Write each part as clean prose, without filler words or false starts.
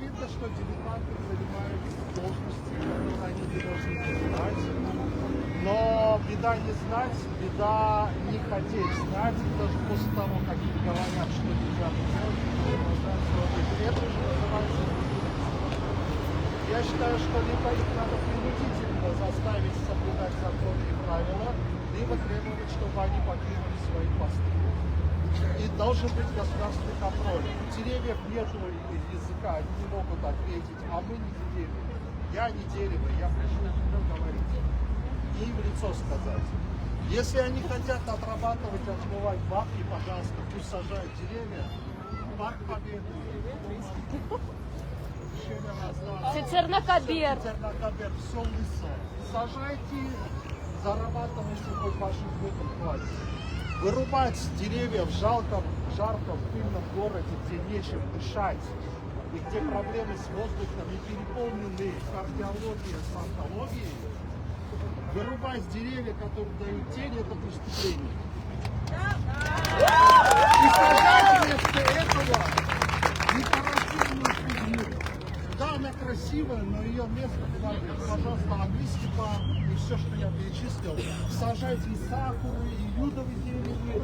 Видно, что дебютанты занимают должности, которые они не должны занимать. Но беда не знать, беда не хотеть знать. Даже после того, как им говорят, что нельзя делать, это уже называется. Я считаю, что либо их надо принудительно заставить соблюдать законы и правила, либо требовать, чтобы они покинули свои посты. И должен быть государственный контроль. У деревьев нет языка, они не могут ответить, а мы не деревья. Я не дерево, я пришел сюда говорить. И им в лицо сказать. Если они хотят отрабатывать, отмывать бабки, пожалуйста, пусть сажают деревья. Парк Победы. Цицернакабер. Цицернакабер, все лысое. Сажайте, зарабатывайте, хоть вашим внукам хватит. Вырубать деревья в жарком, пыльном городе, где нечем дышать, и где проблемы с воздухом и переполнены кардиологией с онкологией, вырубать деревья, которые дают тень, это преступление. И сажать вместо этого декоративную фигню. Да, она красивая, но ее место куда нет. Пожалуйста, английский парк и все, что я перечислил. Сажайте и сакуры, и юдовые деревья, и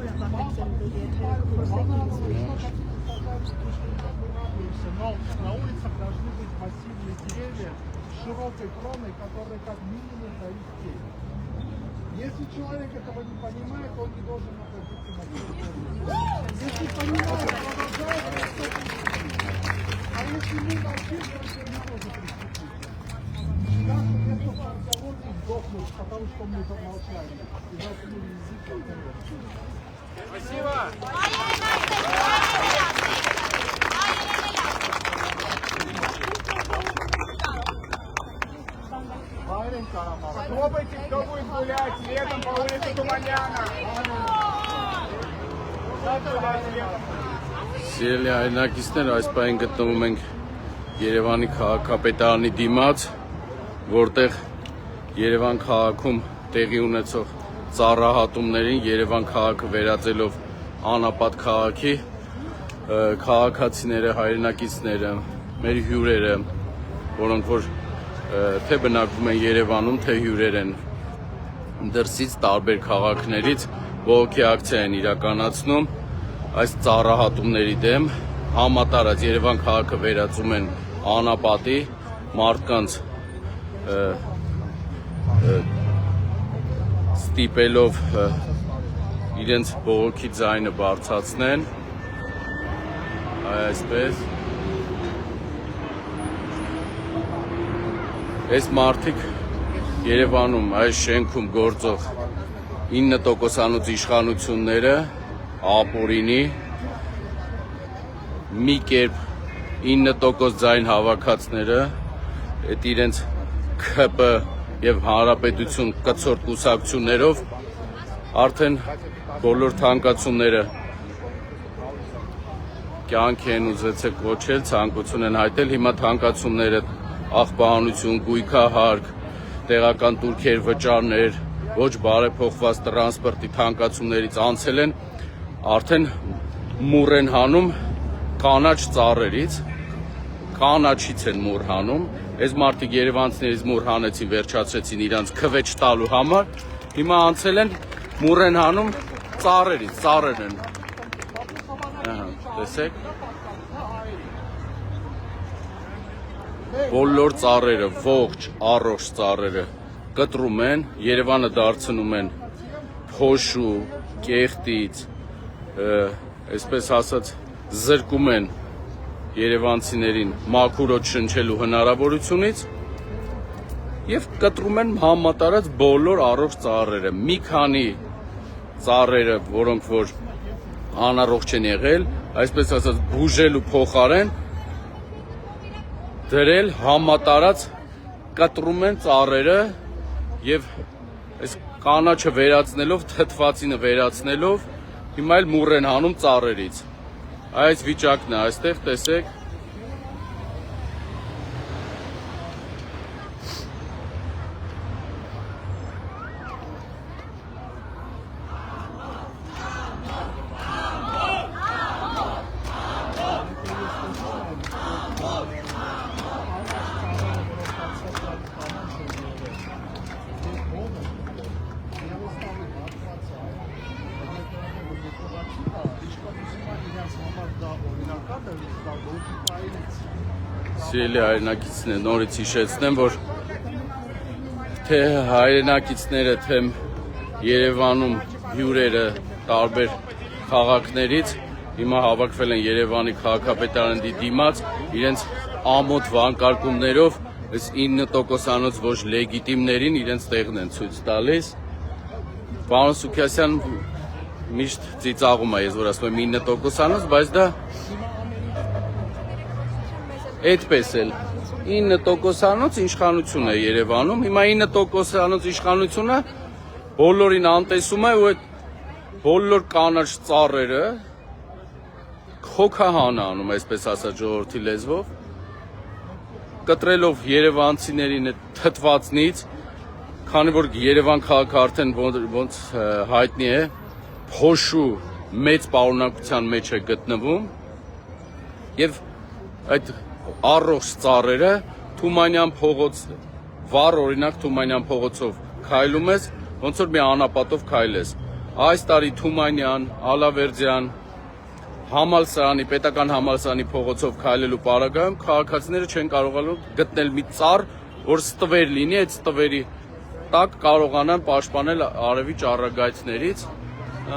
но на улицах должны быть массивные деревья с широкой кроной, которые как минимум дают тень. Если человек этого не понимает, он не должен находиться на территории. Если понимает, продолжает, а если мы молчим, то это не тоже преступление. Наши вместо разговорки сдохнут, потому что мы замолчали. И заткнули язык, Спасибо! Хлопайте, кто будет гулять летом по улице Туманяна. Սիրելի հայրենակիցներ, այս պահին գտնվում ենք Երևանի քաղաքապետարանի դիմաց, որտեղ Երևան քաղաքում տեղի ունեցող ծառահատումներին Երևան քաղաքը վերածելով անապատ քաղաքի քաղաքացիները, հայրենակիցները, մեր հյուրերը, որոնք որ թե բնակվում են Երևանում, թե հյուրեր են դրսից տարբեր քաղաքներից բողոքի ակցիա են իրականացնում այս ծառահատումների դեմ համատարած Երևան քաղաքը վերածում են անապատի մարդկանց ստիպելով իրենց բողոքի ձայնը բարձրացնեն այսպես Այս մարդիկ Երևանում այս շենքում գործող 9%-անոց իշխանությունները ապօրինի մի կերպ 9% ձայն հավաքածները այդ իրենց ՔՊ եւ հանրապետություն կցորդ կուսակցություններով արդեն բոլոր թանկացումները կյանք են ուզեցել կոչել, ցանկություն են հայտել, հիմա թանկացումները աղբահանություն, գույքահարկ, տեղական տուրքեր, վճարներ, ոչ բարեփոխված տրանսպորտի թանկացումներից անցել են, արդեն մուռ են հանում կանաչ ծառերից, կանաչից են մուռ հանում, այս մարդիկ երևանցիներից մուռ հանեցին, վերջացրեցին իրանց քվեջ տալու համար, հիմա անցել են մուռ են հանում ծառերից, ծառեր են, տեսեք, բոլոր ծառերը, ողջ, առողջ ծառերը կտրում են, Երևանը դարձնում են փոշու, կեղտից, այսպես ասած, զրկում են երևանցիներին մաքուրոտ շնչելու հնարավորությունից եւ կտրում են համատարած բոլոր առողջ ծառերը։ Մի քանի ծառերը, որոնք որ անառողջ են եղել, այսպես ասած, բուժելու փոխարեն դրել համատարած կտրում են ծառերը եւ այս կանաչը վերացնելով, թթվածինը վերացնելով, հիմա էլ մուռ են հանում ծառերից։ Այս վիճակն է այստեղ, տեսեք։ Սիրելի հայրենակիցներ, նորից հիշեցնեմ, որ թե հայրենակիցները, թե Երևանում հյուրերը տարբեր քաղաքներից հիմա հավաքվել են Երևանի քաղաքապետարանի դիմաց իրենց ամոթ վանկարկումներով այս 9%-անոց ոչ լեգիտիմներին իրենց տեղն են ցույց տալիս։ Պարոն Սուքիասյան միշտ ծիծաղում է, ես որ ասում եմ 9%-անոց, բայց դա այդպես էլ 9%-անոց իշխանություն է Երևանում, հիմա 9%-անոց իշխանությունը բոլորին անտեսում է ու այդ բոլոր կանաչ ծառերը խոքահան անում, այսպես ասած ժողովրդի լեզվով, կտրելով երևանցիներին այդ թթվածնից, քանի որ Երևան քաղաքը արդեն ոնց հայտնի է, փոշու մեծ պարունակության մեջ է գտնվում եւ այդ առողջ ծառերը Թումանյան փողոց, վառ օրինակ Թումանյան փողոցով քայլում ես, ոնց որ մի անապատով քայլես։ Այս տարի Թումանյան, Ալավերդյան, համալսարանի, պետական համալսարանի փողոցով քայլելու պարագայում քաղաքացիները չեն կարողանում գտնել մի ծառ, որ ստվեր լինի, այդ ստվերի տակ կարողանան պաշտպանել արևի ճառագայթներից։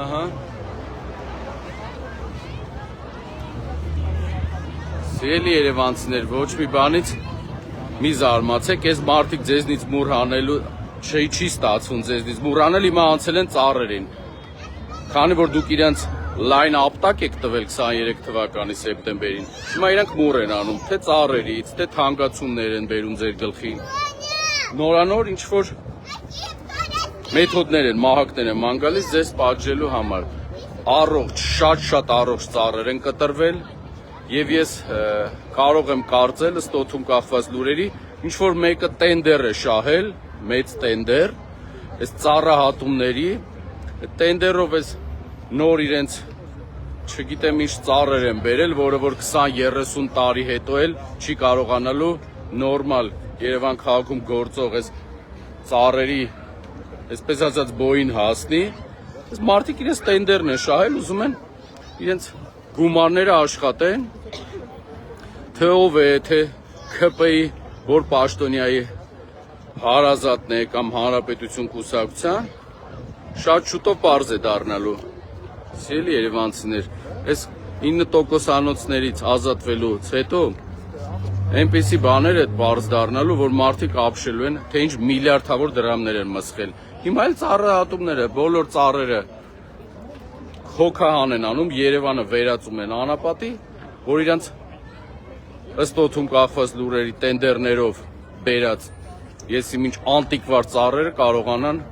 Ահա։ Սիրելի երևանցիներ, ոչ մի բանից մի զարմացեք, այս մարդիկ ձեզնից մուռ հանելու չի ստացվում ձեզնից մուռ հանել, հիմա անցել են ծառերին։ Քանի որ դուք իրենց լայն ապտակ եք տվել 23 թվականի սեպտեմբերին, հիմա իրանք մուռ են անում, թե ծառերից, թե թանկացումներ են բերում ձեր գլխին։ Նորանոր ինչ-որ մեթոդներ են, մահակներ են ման գալիս ձեզ պատժելու համար։ Առողջ, շատ առողջ ծառեր են կտրվել եւ ես կարող եմ կարծել ըստ օդում կախված լուրերի, ինչ որ մեկը տենդեր է շահել, մեծ տենդեր, այս ծառահատումների, տենդերով էս նոր իրենց, չգիտեմ ինչ ծառեր են բերել, որը որ 20-30 տարի հետո էլ չի կարողանալու նորմալ Երևան քաղաքում գործող այս ծառերի, այսպես ասած բոյին հասնի, այս մարդիկ իրենց տենդերն են շահել, ուզում են իրենց գումարները աշխատեն, թե ով է, թե ՔՊ-ի, որ պաշտոնյայի հարազատն է կամ հանրապետություն կուսակցության, շատ շուտով պարզ է դառնալու։ Սիրելի երևանցիներ, այս 9%-անոցներից ազատվելուց հետո այնպիսի բաներ է պարզ դառնալու, որ մարդիկ ապշելու են, թե ինչ միլիարդավոր դրամներ են մսխել։ Հիմա էլ ծառահատումները, բոլոր ծառերը խոքահան են անում, Երևանը վերածում են անապատի, որ իրանց ըստ օդում կախված լուրերի տենդերներով բերած եսիմինչ անտիկվար ծառերը կարողանան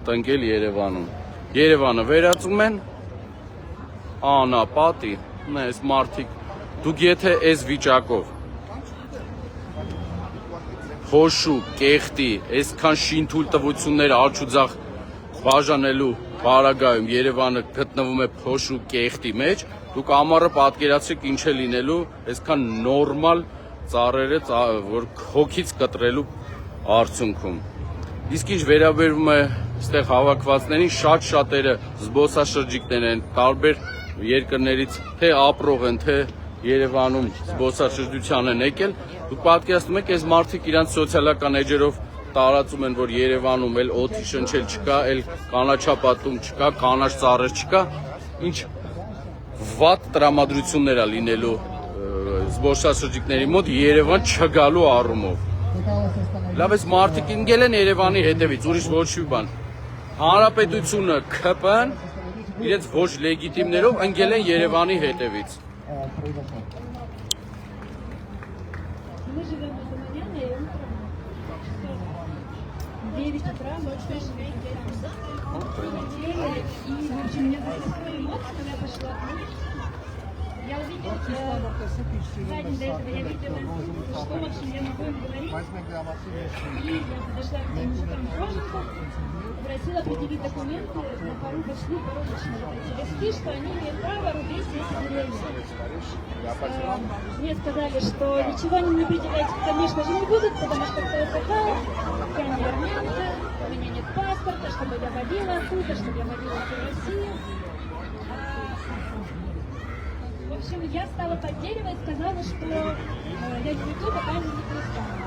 տնկել Երևանում։ Երևանը վերածում են անապատի, այս մարդիկ, դուք եթե այս վիճակով խոշու, կեղտի, այսքան շինթույլ տվություններ արջուձախ բաժանելու պարագայում Երևանը գտնվում է փոշու կեղտի մեջ, դուք ամառը պատկերացրեք ինչ է լինելու այսքան նորմալ ծառերը, որ հոգից կտրելու արդյունքում։ Իսկ ինչ վերաբերում է այստեղ հավաքվածներին, շատ-շատերը զբոսաշրջիկներ են, տարբեր երկրներից թե ապրող են, թե Երևանում զբոսաշրջության են եկել, դուք պատկերացնում եք, այս մարդիկ իրանց սոցիալական էջերով տարածում են, որ Երևանում էլ օդի շնչել չկա, էլ կանաչապատում չկա, կանաչ ծառեր չկա, ինչ վատ տրամադրություններ է լինելու զբոսաշրջիկների մոտ Երևան չգալու առումով։ Լավ, այս մարդիկ ընկել են Երևանի հետևից, ուրիշ ոչ մի բան։ Հանրապետությունը, ՔՊ-ն իրենց ոչ լեգիտիմներով ընկել են Երևանի հետևից։ в 9 утра, ночью прилетели, и, в общем, мне такой эмоции, когда я пошла к ним. Я увидела, за день до этого я видела, что, в общем, я могу им говорить. И я подошла к тем мужикам Роженко, попросила предъявить документы на порубочные вот эти листки, что они имеют право рубить эти деревья. Мне сказали, что ничего они мне предъявлять, конечно же, не будут, потому что кто я такая, я не армянка, у меня нет паспорта, чтобы я водила оттуда, чтобы я водила всю Россию. В общем, я стала под дерево и сказала, что я не уйду, пока они не перестанут.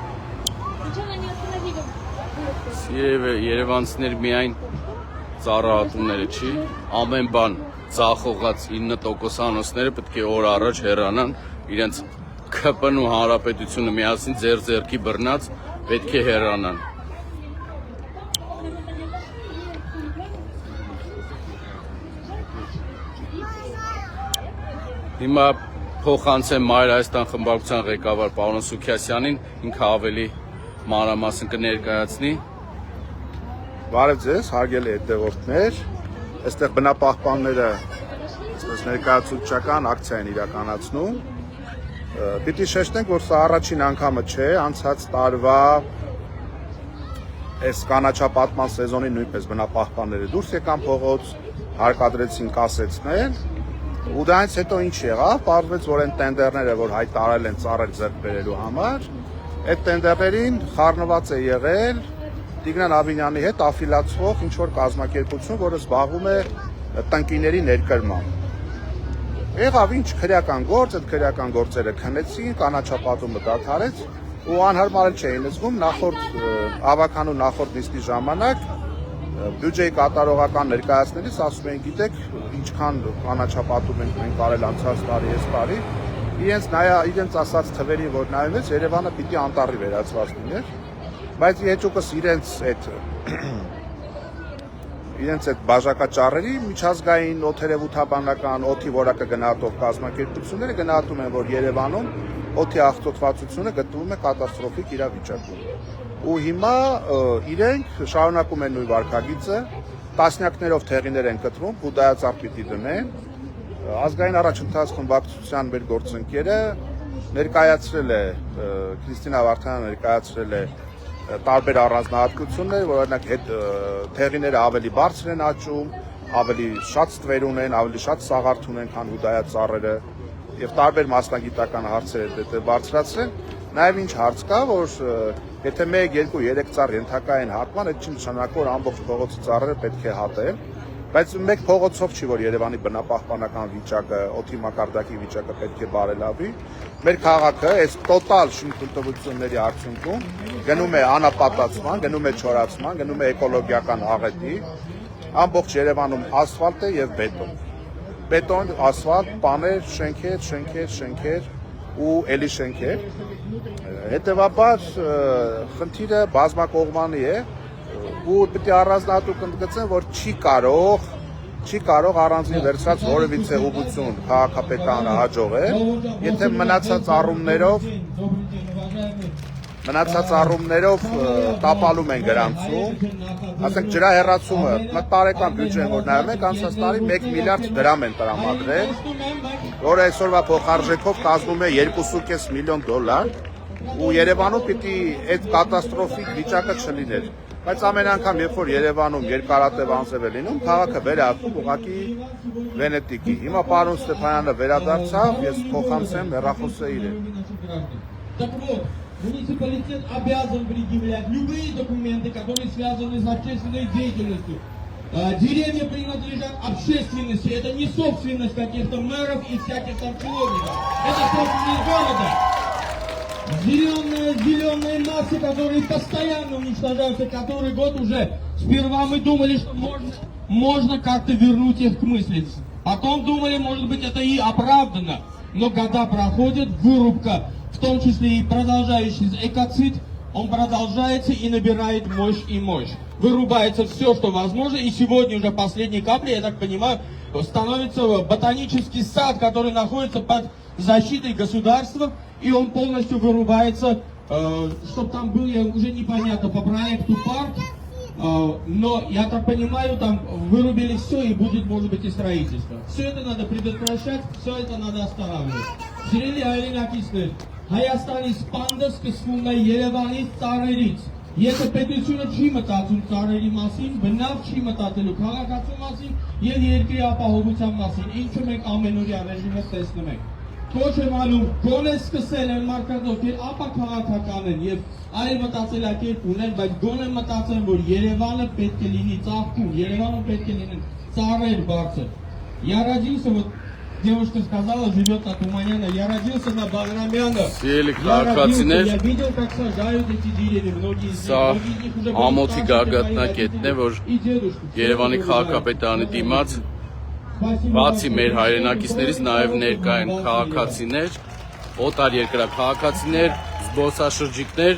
Сначала они остановили. Երևանցիներ միայն ծառայությունները չի, ամեն բան ծախողած 9% անոցները պետք է օր առաջ հեռանան, իրենց ԿՊ-ն ու հանրապետությունը միասին ձեռքի բռնած պետք է հեռանան։ Հիմա փոխանցեմ Մայր Հայաստան խմբակցության ղեկավար պարոն Սուքիասյանին, ինքը ավելի մանրամասն կներկայացնի։ Բարև ձեզ, հարգելի հետևորդներ, այստեղ բնապահպանները ներկայացուցչական ակցիա են իրականացնում։ Պիտի շեշտենք, որ սա առաջին անգամը չէ, անցած տարվա այս կանաչապատման սեզոնին նույնպես բնապահպանները դուրս եկան փողոց, հարկադրեցին կասեցնել, ու դրանից հետո ինչ եղավ, պարզվեց, որ այն տենդերները, որ հայտարարել են ծառեր ձեռք բերելու համար, այդ տենդերներին խառնված է եղել Տիգրան Աբինյանի հետ աֆիլացվող ինչ-որ կազմակերպություն, որը զբաղվում է տնկիների ներկրմամբ։ Եղավ ինչ քրեական գործ, այդ քրեական գործերը քնեցին, կանաչապատումը դադարեց ու անհարմար չէին զգում ավականու նախորդ նիստի ժամանակ բյուջեի կատարողական ներկայացնելիս ասում են, գիտեք, ինչքան կանաչապատում ենք մենք արել անցած տարի, այս տարի, իրենց ասած թվերին, որ նայում ես, Երևանը պիտի անտառի վերածված լիներ, բայց եջուկս իրենց այդ բաժակաճառերի միջազգային օդերևութաբանական օդի որակը գնահատող կազմակերպությունները գնահատում են, որ Երևանում օդի աղտոտվածությունը գտնվում է կատաստրոֆիկ իրավիճակում։ Ու հիմա իրենք շարունակում են նույն վարքագիծը, տասնյակներով թեղիներ են կտրում, բուդայածառ պիտի դնեն։ Ազգային առաջընթաց խմբակցության մեր գործընկերը ներկայացրել է, Քրիստինա Վարդանյանը ներկայացրել է տարբեր առանձնահատկություններ, որ օրինակ թեղիները ավելի բարձր են աճում, ավելի շատ ստվեր ունեն, ավելի շատ սաղարթ ունեն, քան հուդայածառերը, եւ տարբեր մասնագիտական հարցեր դե բարձրացրել։ Նաեւ ինչ հարց կա, որ եթե 1, 2, 3 ծառ ենթակա են հատման, այդ չի նշանակում, որ ամբողջ փողոցի ծառերը պետք է հատել, բայց մեկ փողոցով չի, որ Երևանի բնապահպանական վիճակը, օդի մակարդակի վիճակը պետք է բարելավի։ Մեր քաղաքը այս տոտալ շինքույլտվությունների արդյունքում գնում է անապատացման, գնում է չորացման, գնում է էկոլոգիական աղետի, ամբողջ Երևանում ասֆալտ է եւ բետոն։ Բետոն, ասֆալտ, պաներ, շենքեր ու էլի շենքեր։ Հետևաբար խնդիրը բազմակողմանի է ու պետք է առանձնահատուկ ընդգծեմ, որ չի կարող առանձին վերցրած որևիցե ուղղություն քաղաքապետարանը հաջողել, եթե մնացած առումներով տապալում են գրանցում, ասենք ջրահեռացումը տարեկան բյուջեն, որ նայում եք, անցած տարի 1 միլիարդ դրամ են տրամադրել, որը այսօրվա փոխարժեքով կազմում է 2.5 միլիոն դոլար, ու Երևանում պիտի այդ կատաստրոֆիկ վիճակը չլիներ, բայց ամեն անգամ, երբ որ Երևանում երկարատև անձև է լինում, քաղաքը վերահատվում ուղղակի Վենետիկի։ Հիմա պարոն Ստեփանյանը վերադարձավ, ես փոխանցեմ հեռախոսը իրեն։ Муниципалитет обязан предъявлять любые документы, которые связаны с общественной деятельностью. Деревья принадлежат общественности, это не собственность каких-то мэров и всяких там чиновников. Это собственность города. Зеленые массы, которые постоянно уничтожаются, который год уже. Сперва мы думали, что можно как-то вернуть их к мысли. Потом думали, может быть, это и оправдано. Но года проходят, вырубка, в том числе и продолжающийся экоцид, он продолжается и набирает мощь и мощь. Вырубается все, что возможно, и сегодня уже последней каплей, я так понимаю, становится ботанический сад, который находится под защитой государства, и он полностью вырубается чтобы там был, уже непонятно, по проекту парк, но, я так понимаю, там вырубили все и будет, может быть, и строительство. Все это надо предотвращать, все это надо останавливать. Սիրելի հայրենակիցներ, Հայաստանի սպանդը սկսվում է Երևանից ծառերից։ Եթե պետությունը չի մտածում ծառերի մասին, բնավ չի մտածելու քաղաքացու մասին եւ երկրի ապահովության մասին, ինչը մենք ամենօրյա ռեժիմը տեսնում ենք։ Ոչ եմ անում, գոնե սկսել են մարդկանց, ովքեր ապաքաղաքական են եւ այլ մտածելակերպ ունեն, բայց գոնե մտածեն, որ Երևանը պետք է լինի ծաղկում, Երևանը պետք է լինեն ծառեր բարձր։ Я родился, вот девушка сказала, живет на Туманяна, я родился на Баграмяна. Я видел, как сажают эти деревья, многие из них уже ամոթի գագաթնակետն է, որ Երևանի քաղաքապետարանի դիմաց բացի մեր հայրենակիցներից նաև ներկա են քաղաքացիներ, օտար երկրա քաղաքացիներ, զբոսաշրջիկներ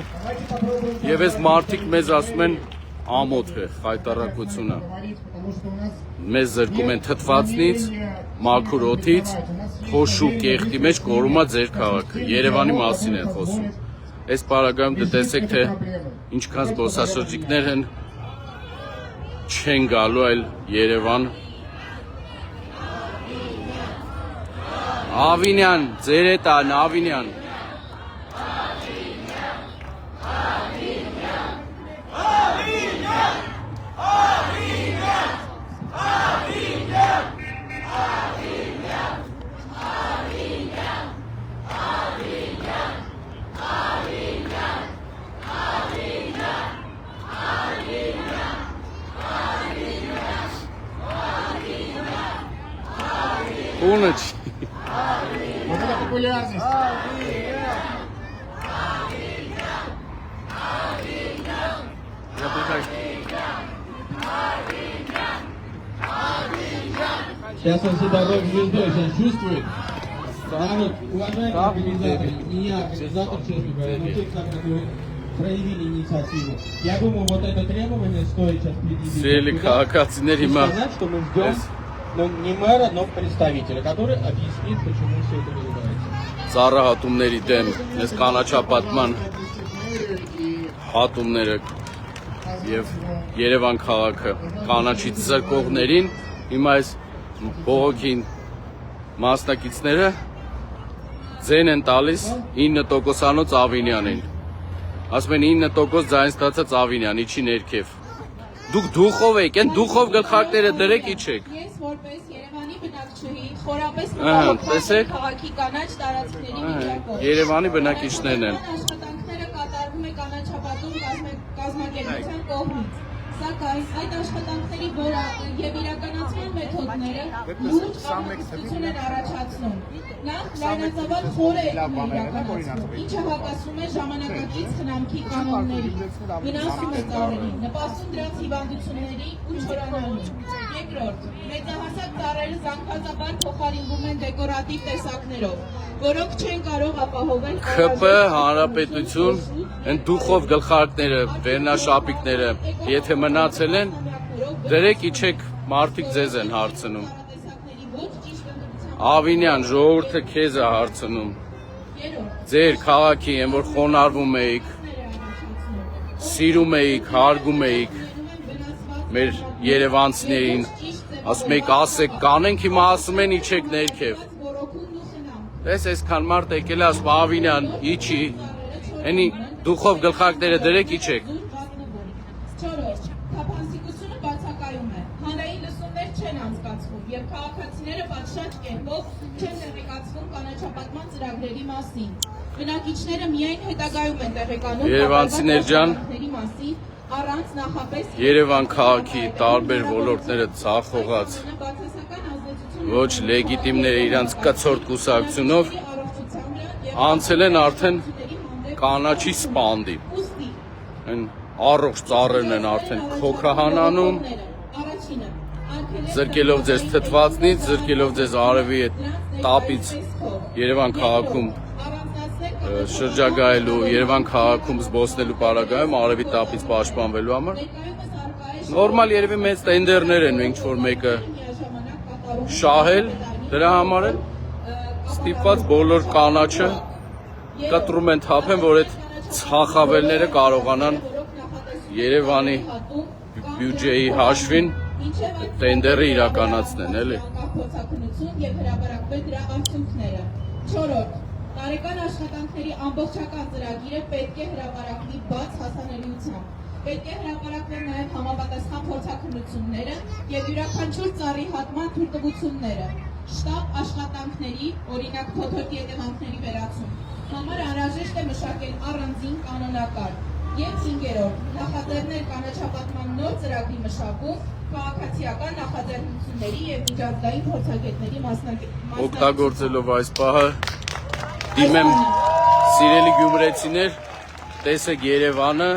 եւ այս մարդիկ մեզ ասում են ամոթ է խայտարակությունը։ Մեզ զրկում են թթվածնից, մաքուր օդից, փոշու կեղտի մեջ կորում է ձեր քաղաքը։ Երևանի մասին են խոսում։ Այս պարագայում դտեսեք թե ինչքան զբոսաշրջիկներ են չեն գալու այլ Երևան։ Ավինյան, ձեր հետ ան, Ավինյան։ Ունը չի։ Вот это популярность. Сейчас он себя рок-звездой сейчас чувствует. Вот, уважаемые организаторы, меня, организатор честно говоря, но те, которые проявили инициативу. Я думаю, вот это требование стоит сейчас предъявить. Сказать, что мы ждем, ну, не мэра, но представителя, который объяснит, почему все это называется. Ծառահատումների դեմ այս կանաչապատման հատումները եւ Երևան քաղաքը կանաչից զրկողներին հիմա այս բողոքին մասնակիցները ձեն են տալիս 9%-անոց Ավինյանին։ Ասում են 9% ձայն ստացած Ավինյան, իջի ներքև։ Դուք դուխով եք, այն դուխով գլխարկները դրեք իջեք։ Ես որպես Երևանի բնակչուհի խորապես մտահոգված քաղաքի կանաչ տարածքների վիճակով։ Երևանի բնակիչներն են։ Աշխատանքները կատարվում է կանաչապատում կազմակերպության կողմից։ Սակայն այդ աշխատանքների որակը եւ իրականացման մեթոդները լուրջ անհանգստություն են առաջացնում։ Նախ լայնածավալ խոր է իրականացնում, ինչը հակասում է ժամանակակից խնամքի կանոններին, վնասում է ծառերին, նպաստում դրանց հիվանդությունների ու չորանալու։ Երկրորդ, մեծահասակ ծառերը զանգվածաբար փոխարինվում են դեկորատիվ տեսակներով, որոնք չեն կարող ապահովել ՔՊ հանրապետություն այն դուխով գլխարկները, վերնաշապիկները, եթե մնացել են, դրեք իջեք, մարդիկ ձեզ են հարցնում։ Ավինյան, ժողովուրդը քեզ է հարցնում։ Ձեր քաղաքի են, որ խոնարհվում էիք, սիրում էիք, հարգում էիք մեր երևանցիներին, ասում եք ասեք կանենք, հիմա ասում են իջեք ներքև։ Դες այսքան մարդ եկել է, ասում Ավինյան, իջի, այնի դուխով գլխարկները դրեք իջեք։ Չորրորդ, թափանցիկությունը բացակայում է։ Հանրային լսումներ չեն անցկացվում եւ քաղաքացիները պատշաճ կերպով չեն տեղեկացվում կանաչապատման ծրագրերի մասին։ Բնակիչները միայն հետագայում են տեղեկանում Երևանցիներ ջան, մասին առանց նախապես Երևան քաղաքի տարբեր ոլորտները ցախողած ոչ լեգիտիմները իրանց կցորդ կուսակցությունով անցել են արդեն կանաչի սպանդի։ Այն առողջ ծառերն են արդեն քոքահանանում, զրկելով ձեզ թթվածնից, զրկելով ձեզ արևի այդ տապից Երևան քաղաքում շրջագայելու, Երևան քաղաքում զբոսնելու պարագայում արևի տապից պաշտպանվելու համար։ Նորմալ երևի մեծ տենդերներ են, ինչ որ մեկը շահել, դրա համար էլ ստիպված բոլոր կանաչը կտրում են թափեն, որ այդ ցախավելները կարողանան Երևանի բյուջեի հաշվին տենդերը իրականացնեն, էլի։ Փորձակնություն եւ հրապարակվել դրա արդյունքները։ 4. Տարեկան աշխատանքների ամբողջական ծրագիրը պետք է հրապարակվի բաց հասանելիությամբ։ Պետք է հրապարակվեն նաև համապատասխան փորձակնությունները եւ յուրաքանչյուր ծառի հատման թույլտվությունները։ Շտաբ աշխատանքների, օրինակ փոթորկի հետևանքների վերացում համար անհրաժեշտ է մշակել առանձին կանոնակարգ։ Եվ 5. Նախաձեռնել կանաչապատման նոր ծրագրի մշակում, քաղաքացիական նախաձեռնությունների եւ միջազգային փորձագետների մասնակցությամբ։ Օգտագործելով այս պահը դիմեմ սիրելի գյումրեցիներ, տեսեք Երևանը,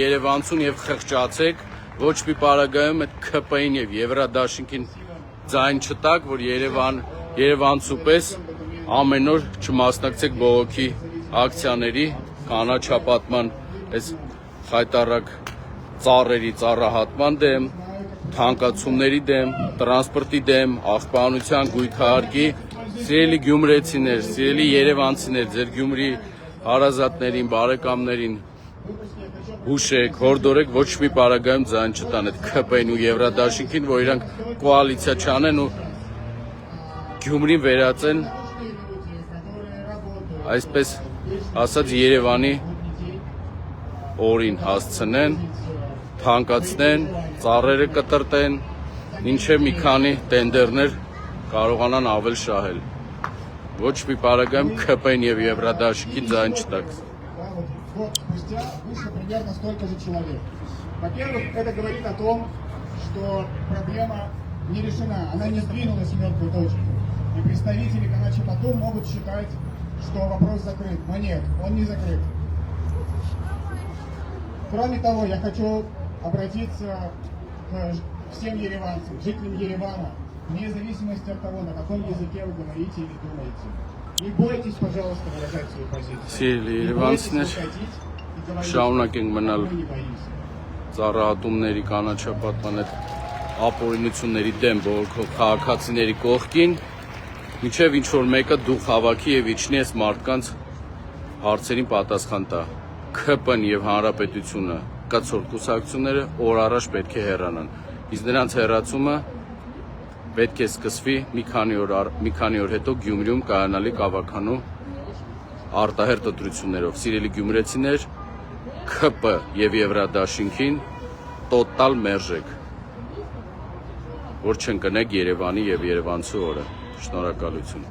Երևանցուն եւ խղճացեք, ոչ մի պարագայում այդ ՔՊ-ին եւ Եվրադաշինքին ձայն չտակ, որ Երևանցու պես ամեն օր չմասնակցեք բողոքի ակցիաների, կանաչապատման, այս խայտարակ ծառերի ծառահատման դեմ, թանկացումների դեմ, տրանսպորտի դեմ, աղբանության գույքահարկի, սիրելի գյումրեցիներ, սիրելի երևանցիներ, ձեր Գյումրի հարազատներին, բարեկամներին հուշեք, հորդորեք, ոչ մի պարագայում ձայն չտան այդ ՔՊ-ին ու Եվրադաշինքին, որ իրանք կոալիցիա չանեն ու Գյումրին վերածեն, այսպես ասած Երևանի օրին հասցնեն, թանկացնեն, ծառերը կտրտեն, մինչև մի քանի տենդերներ կարողանան ավել շահել։ Ոչ մի պարագայում ՔՊ-ին եւ Եվրադաշինքին ձայն չտակ։ Год спустя вышло примерно столько же человек. Во-первых, это говорит о том, что проблема не решена, она не сдвинулась с мертвой точки. И представители Канача-Потом могут считать, что вопрос закрыт. Но нет, он не закрыт. Кроме того, я хочу обратиться к всем ереванцам, жителям Еревана, вне зависимости от того, на каком языке вы говорите или думаете. Не бойтесь, пожалуйста, выражать свою позицию. Սիրելի երևանցիներ, շարունակենք մնալ ծառահատումների կանաչապատման այդ ապօրինությունների դեմ բողոքող քաղաքացիների կողքին, մինչև ինչ որ մեկը դուխ հավաքի եւ իջնի այս մարդկանց հարցերին պատասխան տա։ ՔՊ-ն եւ հանրապետությունը կացորդ կուսակցությունները օր առաջ պետք է հեռանան։ Իսկ նրանց հեռացումը պետք է սկսվի մի քանի օր հետո Գյումրիում կայանալի կավականու արտահերտ ընտրություններով։ Սիրելի գյումրեցիներ, ՔՊ եւ Եվրադաշինքին տոտալ մերժեք, որ չընկնեք Երևանի եւ Երևանցու օրը։ Շնորհակալություն։